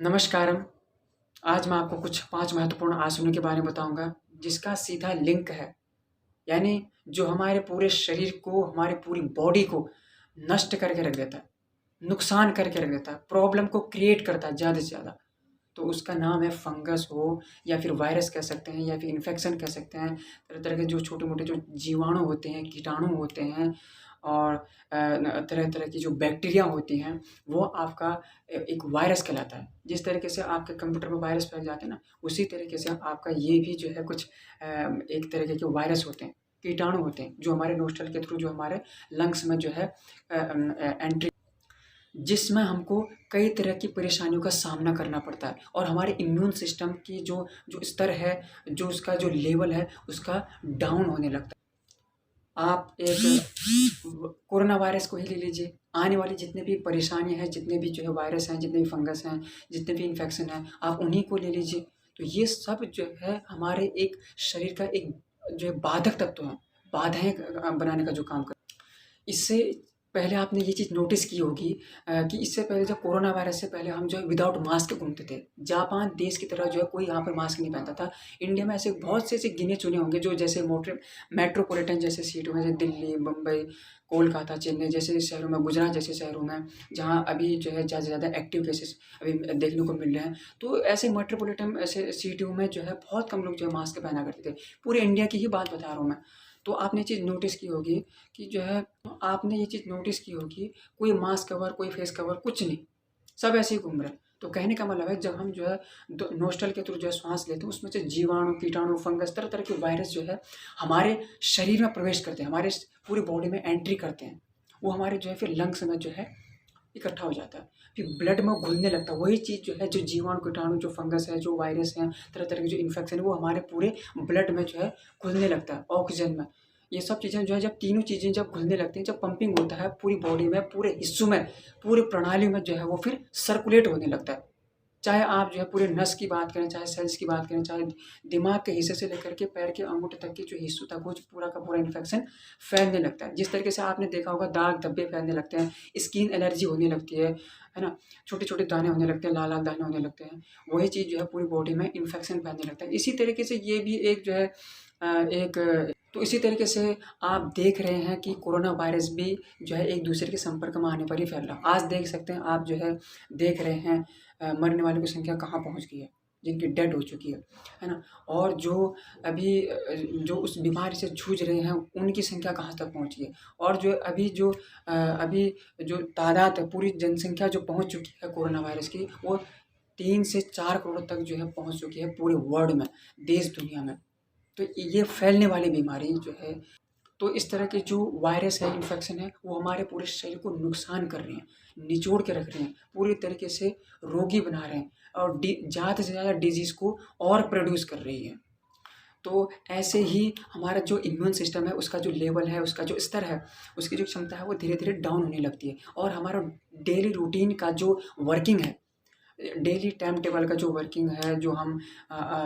नमस्कारम। आज मैं आपको कुछ 5 महत्वपूर्ण आसनों के बारे में बताऊँगा, जिसका सीधा लिंक है। यानी जो हमारे पूरे शरीर को, हमारी पूरी बॉडी को नष्ट करके रख देता है, नुकसान करके रख देता है, प्रॉब्लम को क्रिएट करता है ज़्यादा से ज़्यादा। तो उसका नाम है फंगस हो या फिर वायरस कह सकते हैं या फिर इन्फेक्शन कह सकते हैं। तरह-तरह के जो छोटे-मोटे जो जीवाणु होते हैं, कीटाणु होते हैं और तरह-तरह की जो बैक्टीरिया होती हैं, वो आपका एक वायरस कहलाता है। जिस तरीके से आपके कंप्यूटर में वायरस फैल जाते हैं ना, उसी तरीके से आपका ये भी जो है कुछ एक तरीके के वायरस होते हैं, कीटाणु होते हैं, जो हमारे नोस्ट्रल के थ्रू जो हमारे लंग्स में जो है एंट्री, जिसमें हमको कई तरह की परेशानियों का सामना करना पड़ता है और हमारे इम्यून सिस्टम की जो जो स्तर है, जो उसका जो लेवल है, उसका डाउन होने लगता है। आप एक कोरोना वायरस को ही ले लीजिए, आने वाली जितनी भी परेशानी है, जितने भी जो है वायरस हैं, जितने भी फंगस हैं, जितने भी इन्फेक्शन हैं, आप उन्हीं को ले लीजिए। तो ये सब जो है हमारे एक शरीर का एक जो है बाधक तत्व हैं, बाधाएँ बनाने का जो काम करते हैं। इससे पहले आपने ये चीज़ नोटिस की होगी कि इससे पहले जब कोरोना वायरस से पहले हम जो है विदाउट मास्क घूमते थे। जापान देश की तरह जो है कोई यहाँ पे मास्क नहीं पहनता था। इंडिया में ऐसे बहुत से ऐसे गिने-चुने होंगे जो जैसे मेट्रोपॉलिटन जैसे सिटियों में जैसे दिल्ली, मुंबई, कोलकाता, चेन्नई जैसे शहरों में, गुजरात जैसे शहरों में, जहाँ अभी जो है ज़्यादा से ज़्यादा एक्टिव केसेस अभी देखने को मिल रहे हैं। तो ऐसे मेट्रोपॉलिटन ऐसे सिटियों में जो है बहुत कम लोग जो है मास्क पहना करते थे। पूरे इंडिया की ही बात बता रहा हूँ मैं। तो आपने ये चीज़ नोटिस की होगी कि जो है आपने ये चीज़ नोटिस की होगी, कोई मास्क कवर, कोई फेस कवर, कुछ नहीं, सब ऐसे ही घूम रहे हैं। तो कहने का मतलब है जब हम जो है नोस्ट्रल के थ्रू जो है श्वास लेते हैं, उसमें से जीवाणु, कीटाणु, फंगस, तरह तरह के वायरस जो है हमारे शरीर में प्रवेश करते हैं, हमारे पूरी बॉडी में एंट्री करते हैं। वो हमारे जो है फिर लंग्स में जो है इकट्ठा हो जाता है, फिर ब्लड में घुलने लगता है। वही चीज़ जो है, जो जीवाणु, कीटाणु, जो फंगस है, जो वायरस हैं, तरह तरह के जो इन्फेक्शन है, वो हमारे पूरे ब्लड में जो है घुलने लगता है, ऑक्सीजन में। ये सब चीज़ें जो है, जब तीनों चीज़ें जब घुलने लगती हैं, जब पंपिंग होता है पूरी बॉडी में, पूरे हिस्सों में, पूरी प्रणाली में जो है वो फिर सर्कुलेट होने लगता है। चाहे आप जो है पूरे नस की बात करें, चाहे सेल्स की बात करें, चाहे दिमाग के हिस्से से लेकर के पैर के अंगूठे तक के जो हिस्सों तक वो पूरा का पूरा इन्फेक्शन फैलने लगता है। जिस तरीके से आपने देखा होगा दाग धब्बे फैलने लगते हैं, स्किन एलर्जी होने लगती है ना? छोटे-छोटे दाने होने लगते हैं, लाल-लाल दाने होने लगते हैं। वही चीज़ जो है पूरी बॉडी में इन्फेक्शन फैलने लगता है। इसी तरीके से ये भी एक जो है एक तो इसी तरीके से आप देख रहे हैं कि कोरोना वायरस भी जो है एक-दूसरे के संपर्क में आने पर ही फैल रहा है। आज देख सकते हैं आप जो है देख रहे हैं मरने वालों की संख्या कहाँ पहुँच गई है, जिनकी डेड हो चुकी है ना? और जो अभी जो उस बीमारी से जूझ रहे हैं, उनकी संख्या कहाँ तक पहुँची है। और जो अभी जो तादाद है, पूरी जनसंख्या जो पहुँच चुकी है कोरोना वायरस की, वो 3 से 4 करोड़ तक जो है पहुँच चुकी है पूरे वर्ल्ड में, देश दुनिया में। तो ये फैलने वाली बीमारी जो है, तो इस तरह के जो वायरस है, इन्फेक्शन है, वो हमारे पूरे शरीर को नुकसान कर रहे हैं, निचोड़ के रख रहे हैं, पूरी तरीके से रोगी बना रहे हैं और ज़्यादा से ज़्यादा डिज़ीज़ को और प्रोड्यूस कर रही है। तो ऐसे ही हमारा जो इम्यून सिस्टम है, उसका जो लेवल है, उसका जो स्तर है, उसकी जो क्षमता है, वो धीरे-धीरे डाउन होने लगती है और हमारा डेली रूटीन का जो वर्किंग है, डेली टाइम टेबल का जो वर्किंग है, जो हम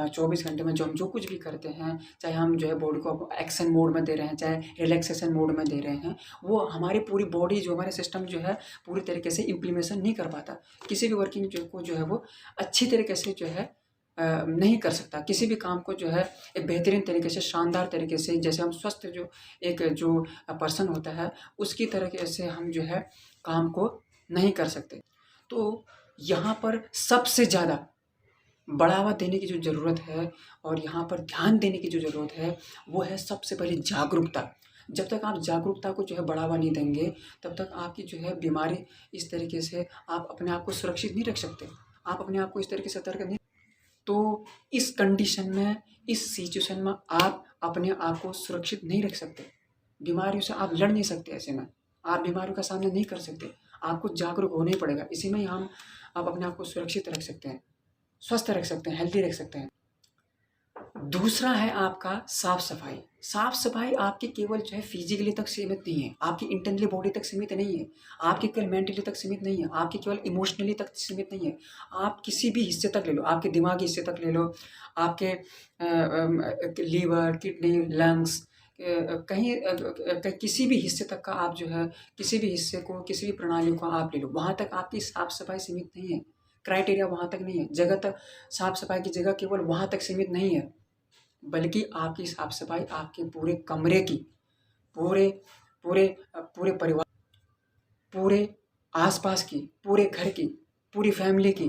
24 घंटे में जो हम जो कुछ भी करते हैं, चाहे हम जो है बॉडी को एक्शन मोड में दे रहे हैं, चाहे रिलैक्सेशन मोड में दे रहे हैं, वो हमारी पूरी बॉडी जो हमारे सिस्टम जो है पूरी तरीके से इम्प्लीमेशन नहीं कर पाता। किसी भी वर्किंग जो है वो अच्छी तरीके से जो है नहीं कर सकता। किसी भी काम को जो है एक बेहतरीन तरीके से, शानदार तरीके से, जैसे हम स्वस्थ जो पर्सन होता है, उसकी तरीके से हम जो है काम को नहीं कर सकते। तो यहाँ पर सबसे ज़्यादा बढ़ावा देने की जो ज़रूरत है और यहाँ पर ध्यान देने की जो ज़रूरत है, वो है सबसे पहले जागरूकता। जब तक आप जागरूकता को जो है बढ़ावा नहीं देंगे, तब तक आपकी जो है बीमारी इस तरीके से आप अपने आप को सुरक्षित नहीं रख सकते। आप अपने आप को इस तरीके से सतर्क नहीं, तो इस कंडीशन में, इस सिचुएशन में आप अपने आप को सुरक्षित नहीं रख सकते। बीमारियों से आप लड़ नहीं सकते ऐसे में। आप बीमारियों का सामना नहीं कर सकते। आपको जागरूक होना ही पड़ेगा। इसी में ही आप अपने आप को सुरक्षित रख सकते हैं, स्वस्थ रख सकते हैं, हेल्दी रख सकते हैं। दूसरा है आपका साफ-सफाई। साफ-सफाई आपकी केवल जो है फिज़िकली तक सीमित नहीं है, आपकी इंटरनली बॉडी तक सीमित नहीं है, आपकी केवल मेंटली तक सीमित नहीं है, आपकी केवल इमोशनली तक सीमित नहीं है। आप किसी भी हिस्से तक ले लो, आपके दिमागी हिस्से तक ले लो, आपके लीवर, किडनी, लंग्स, कहीं किसी भी हिस्से तक का आप जो है, किसी भी हिस्से को, किसी भी प्रणाली को आप ले लो, वहाँ तक आपकी साफ-सफाई सीमित नहीं है। क्राइटेरिया वहाँ तक नहीं है। जगह तक साफ सफाई की जगह केवल वहाँ तक सीमित नहीं है, बल्कि आपकी साफ सफाई आपके पूरे कमरे की, पूरे पूरे पूरे परिवार, पूरे आसपास की, पूरे घर की, पूरी फैमिली की,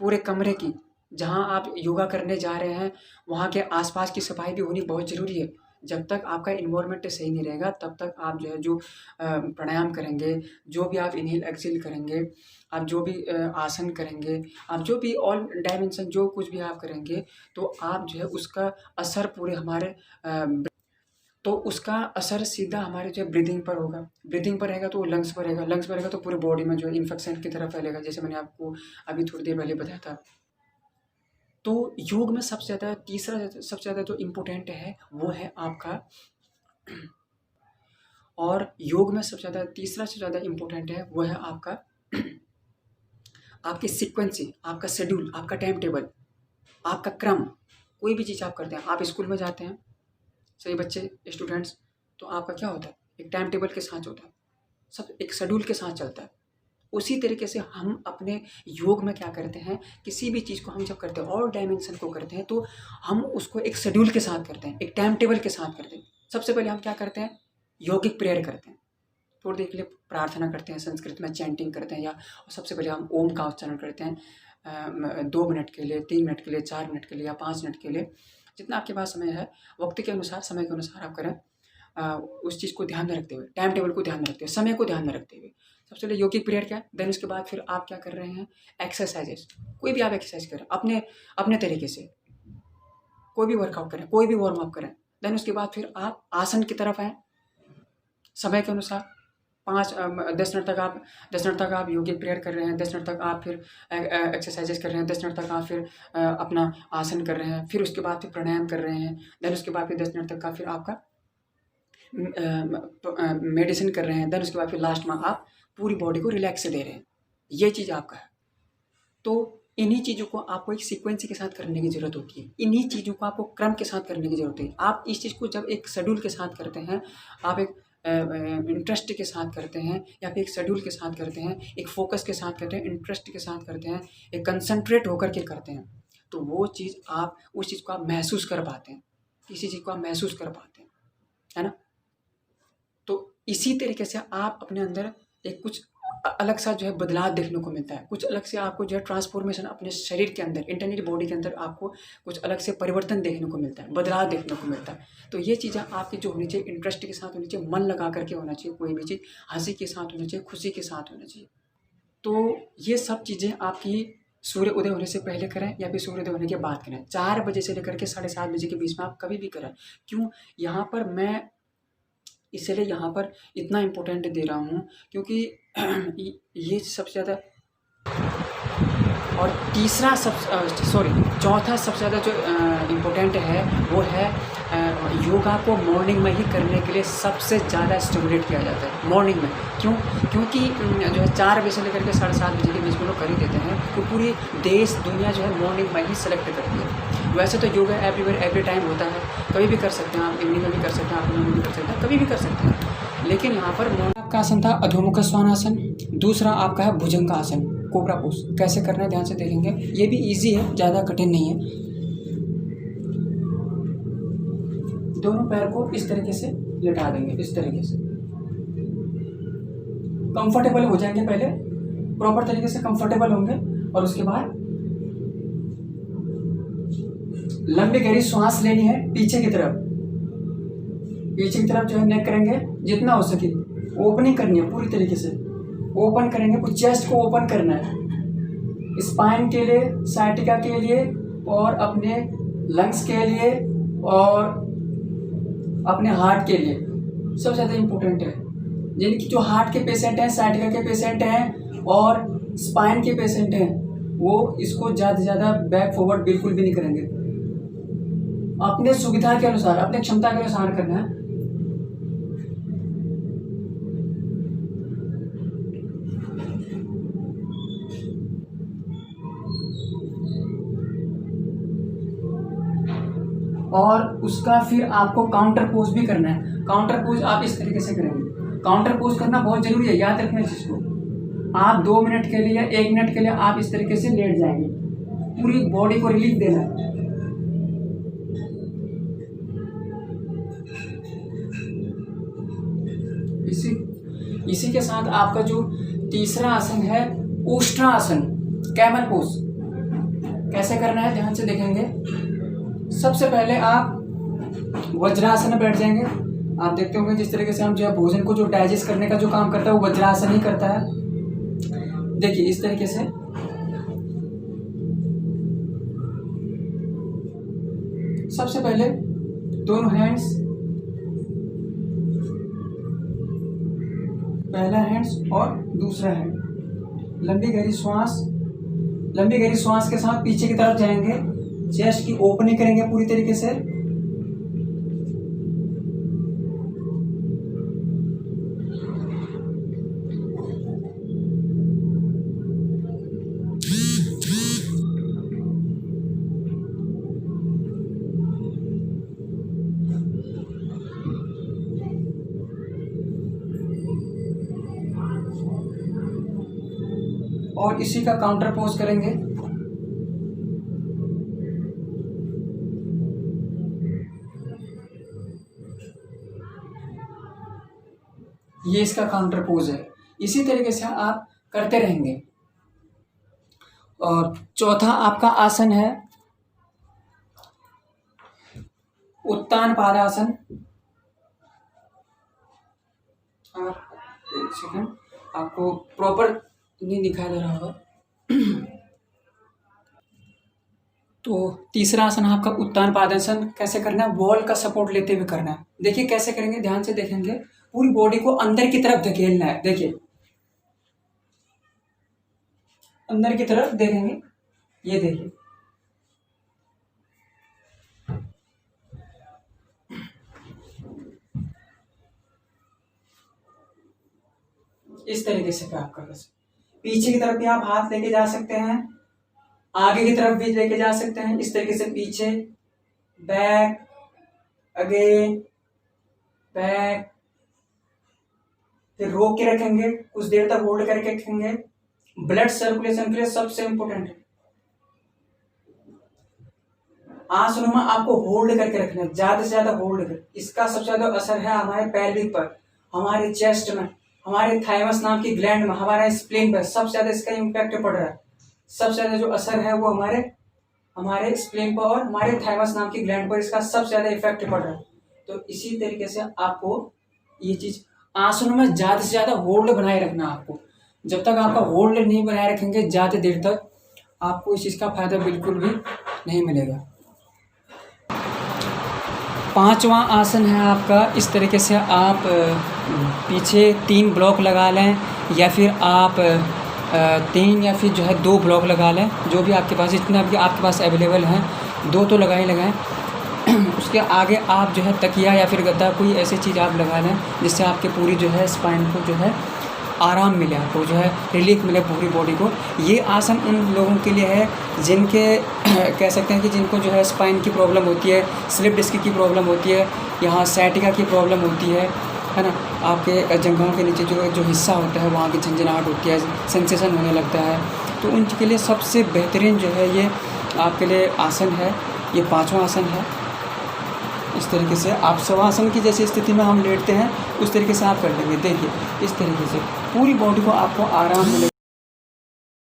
पूरे कमरे की, जहाँ आप योगा करने जा रहे हैं वहाँ के आसपास की सफाई भी होनी बहुत ज़रूरी है। जब तक आपका इन्वायरमेंट सही नहीं रहेगा तब तक आप जो है जो प्राणायाम करेंगे, जो भी आप इनहेल एक्सहेल करेंगे, आप जो भी आसन करेंगे, आप जो भी ऑल डायमेंशन जो कुछ भी आप करेंगे, तो आप जो है उसका असर पूरे हमारे तो उसका असर सीधा हमारे जो है ब्रीदिंग पर होगा। ब्रीदिंग पर रहेगा तो वो लंग्स पर रहेगा, लंग्स पर रहेगा तो पूरे बॉडी में जो है इन्फेक्शन की तरफ फैलेगा, जैसे मैंने आपको अभी थोड़ी देर पहले बताया था। तो योग में सबसे ज़्यादा तीसरा सबसे ज़्यादा जो इम्पोर्टेंट है वो है आपका और योग में सबसे ज़्यादा तीसरा से ज़्यादा इम्पोर्टेंट है वो है आपका आपकी सीक्वेंसी, आपका शेड्यूल, आपका टाइम टेबल, आपका क्रम। कोई भी चीज़ आप करते हैं, आप स्कूल में जाते हैं, सही बच्चे स्टूडेंट्स, तो आपका क्या होता है, एक टाइम टेबल के साथ होता है, सब एक शेड्यूल के साथ चलता है। उसी तरीके से हम अपने योग में क्या करते हैं, किसी भी चीज़ को हम जब करते हैं और डायमेंशन को करते हैं तो हम उसको एक शेड्यूल के साथ करते हैं, एक टाइम टेबल के साथ करते हैं। सबसे पहले हम क्या करते हैं, यौगिक प्रेयर करते हैं, थोड़ी देर के लिए प्रार्थना करते हैं, संस्कृत में चैंटिंग करते हैं, या सबसे पहले हम ओम का उच्चारण करते हैं 2 मिनट के लिए, 3 मिनट के लिए, 4 मिनट के लिए या 5 मिनट के लिए, जितना आपके पास समय है, वक्त के अनुसार, समय के अनुसार आप करें। उस चीज़ को ध्यान में रखते हुए, टाइम टेबल को ध्यान में रखते हुए, समय को ध्यान में रखते हुए सबसे पहले यौगिक पीरियड क्या है, देन उसके बाद फिर आप क्या कर रहे हैं, एक्सरसाइजेस। कोई भी आप एक्सरसाइज करें अपने अपने तरीके से, कोई भी वर्कआउट करें, कोई भी वार्म अप करें, देन उसके बाद फिर आप आसन की तरफ आएँ समय के अनुसार। 10 मिनट तक आप यौगिक प्रेयर कर रहे हैं, 10 मिनट तक आप फिर एक्सरसाइजेस कर रहे हैं, 10 मिनट तक आप फिर अपना आसन कर रहे हैं, फिर उसके बाद फिर प्राणायाम कर रहे हैं, देन उसके बाद फिर 10 मिनट तक का फिर आपका मेडिसिन कर रहे हैं, देन उसके बाद फिर लास्ट में आप पूरी बॉडी को रिलैक्स दे रहे हैं। ये चीज़ आपका है। तो इन्हीं चीज़ों को आपको एक सीक्वेंसी के साथ करने की ज़रूरत होती है, इन्हीं चीज़ों को आपको क्रम के साथ करने की ज़रूरत है। आप इस चीज़ को जब एक शेड्यूल के साथ करते हैं, आप एक इंटरेस्ट के साथ करते हैं, या फिर एक शेड्यूल के साथ करते हैं, एक फोकस के साथ करते हैं, इंटरेस्ट के साथ करते हैं, एक कंसंट्रेट होकर के करते हैं, तो वो चीज़ आप उस चीज़ को आप महसूस कर पाते हैं, किसी चीज़ को आप महसूस कर पाते हैं, है ना। तो इसी तरीके से आप अपने अंदर एक कुछ अलग सा जो है बदलाव देखने को मिलता है, कुछ अलग से आपको जो है ट्रांसफॉर्मेशन अपने शरीर के अंदर, इंटरनल बॉडी के अंदर आपको कुछ अलग से परिवर्तन देखने को मिलता है, बदलाव देखने को मिलता है। तो ये चीज़ें आपकी जो होनी चाहिए, इंटरेस्ट के साथ होनी चाहिए, मन लगा करके होना चाहिए, कोई भी चीज़ हंसी के साथ होनी चाहिए, खुशी के साथ होना चाहिए। तो ये सब चीज़ें आपकी सूर्य उदय होने से पहले करें या फिर सूर्योदय होने के बाद करें। 4 बजे से लेकर के 7:30 बजे के बीच में आप कभी भी करें। क्यों, यहाँ पर मैं इसलिए यहाँ पर इतना इम्पोर्टेंट दे रहा हूँ क्योंकि ये सबसे ज़्यादा, और तीसरा चौथा सबसे ज़्यादा जो इम्पोर्टेंट है वो है योगा को मॉर्निंग में ही करने के लिए सबसे ज़्यादा स्टिमुलेट किया जाता है मॉर्निंग में। क्यों, क्योंकि जो है 4 बजे से लेकर के 7:30 बजे के बीच में लोग कर ही देते हैं, तो पूरी देश दुनिया जो है मॉर्निंग में ही सेलेक्ट करती है। वैसे तो योगा एवरीवेयर एवरी टाइम होता है, कभी भी कर सकते हैं आप, इवनिंग में भी कर सकते हैं, आफ्टरनून में भी कर सकते हैं, कभी भी कर सकते हैं। लेकिन यहाँ पर आपका आसन था अधोमुख स्वानासन, दूसरा आपका है भुजंग आसन, कोबरा पोज। कैसे करना है ध्यान से देखेंगे, ये भी इजी है, ज़्यादा कठिन नहीं है। दोनों पैर को इस तरीके से लेटा देंगे, इस तरीके से कंफर्टेबल हो जाएंगे, पहले प्रॉपर तरीके से कंफर्टेबल होंगे, और उसके बाद लंबी गहरी सांस लेनी है पीछे की तरफ, पीछे की तरफ जो है नेक करेंगे, जितना हो सके ओपनिंग करनी है, पूरी तरीके से ओपन करेंगे, कुछ चेस्ट को ओपन करना है, स्पाइन के लिए, साइटिका के लिए, और अपने लंग्स के लिए, और अपने हार्ट के लिए सबसे ज़्यादा इम्पोर्टेंट है। जिनकी जो हार्ट के पेशेंट हैं, साइटिका के पेशेंट हैं और स्पाइन के पेशेंट हैं, वो इसको ज़्यादा से ज़्यादा बैक फॉरवर्ड बिल्कुल भी नहीं करेंगे, अपने सुविधा के अनुसार, अपने क्षमता के अनुसार करना है। और उसका फिर आपको काउंटर पोज भी करना है। काउंटर पोज आप इस तरीके से करेंगे, काउंटर पोज करना बहुत जरूरी है, याद रखना इस चीज को। आप 2 मिनट के लिए, 1 मिनट के लिए आप इस तरीके से लेट जाएंगे, पूरी बॉडी को रिलीफ देना है। इसी के साथ आपका जो तीसरा आसन है उष्ट्रासन, कैमल पोज, कैसे करना है ध्यान से देखेंगे। सबसे पहले आप वज्रासन में बैठ जाएंगे। आप देखते होंगे जिस तरीके से हम जो है भोजन को जो डाइजेस्ट करने का जो काम करता है वो वज्रासन ही करता है। देखिए इस तरीके से सबसे पहले दोनों हैंड्स, पहला हैंड्स और दूसरा हैंड, लंबी गहरी श्वास के साथ पीछे की तरफ जाएंगे, चेस्ट की ओपनिंग करेंगे पूरी तरीके से। और इसी का काउंटर पोज करेंगे। ये इसका काउंटर पोज है। इसी तरीके से आप करते रहेंगे। और चौथा आपका आसन है उत्तान पादासन। एक सेकंड, आपको प्रॉपर नहीं दिखाई दे रहा होगा। तो तीसरा आसन आपका उत्तान पादासन कैसे करना है, वॉल का सपोर्ट लेते हुए करना है। देखिए कैसे करेंगे, ध्यान से देखेंगे, पूरी बॉडी को अंदर की तरफ धकेलना है। देखिए अंदर की तरफ देखेंगे, ये देखिए इस तरीके से आप कर सकते। पीछे की तरफ भी आप हाथ लेके जा सकते हैं, आगे की तरफ भी लेके जा सकते हैं। इस तरीके से पीछे, बैक, अगेन, बैक, फिर रोक के रखेंगे, कुछ देर तक होल्ड करके रखेंगे। ब्लड सर्कुलेशन के लिए सबसे इंपॉर्टेंट है आसनों में आपको होल्ड करके रखना है, ज्यादा से ज्यादा होल्ड कर। इसका सबसे ज्यादा असर है हमारे पैल्विक पर, हमारे चेस्ट में, हमारे थाइमस नाम की ग्लैंड में, हमारे स्प्लीन पर सबसे ज्यादा इसका इम्पैक्ट पड़ रहा है। सबसे ज्यादा जो असर है वो हमारे स्प्लीन पर और हमारे थाइमस नाम की ग्लैंड पर इसका सबसे ज्यादा इफेक्ट पड़ रहा है। तो इसी तरीके से आपको ये चीज आसनों में ज्यादा से ज्यादा होल्ड बनाए रखना है। आपको जब तक आपका होल्ड नहीं बनाए रखेंगे ज्यादा देर तक, आपको इस चीज का फायदा बिल्कुल भी नहीं मिलेगा। पांचवा आसन है आपका, इस तरीके से आप पीछे 3 ब्लॉक लगा लें, या फिर आप 3 या फिर जो है 2 ब्लॉक लगा लें, जो भी आपके पास, जितना भी आपके पास अवेलेबल हैं, 2 तो लगाएं। उसके आगे आप जो है तकिया या फिर गद्दा, कोई ऐसी चीज़ आप लगा लें जिससे आपके पूरी जो है स्पाइन को जो है आराम मिले, आपको जो है रिलीफ मिले पूरी बॉडी को। ये आसन उन लोगों के लिए है जिनके कह सकते हैं कि जिनको जो है स्पाइन की प्रॉब्लम होती है, स्लिप डिस्क की प्रॉब्लम होती है, यहाँ सैटिका की प्रॉब्लम होती है ना, आपके जंघों के नीचे जो हिस्सा होता है वहाँ की झंझनाहट होती है, सेंसेशन होने लगता है। तो उनके लिए सबसे बेहतरीन जो है ये आपके लिए आसन है, ये 5वां आसन है। इस तरीके से आप शवासन की जैसी स्थिति में हम लेटते हैं उस तरीके से आप कर लेंगे। देखिए इस तरीके से पूरी बॉडी को आपको आराम मिलेगा।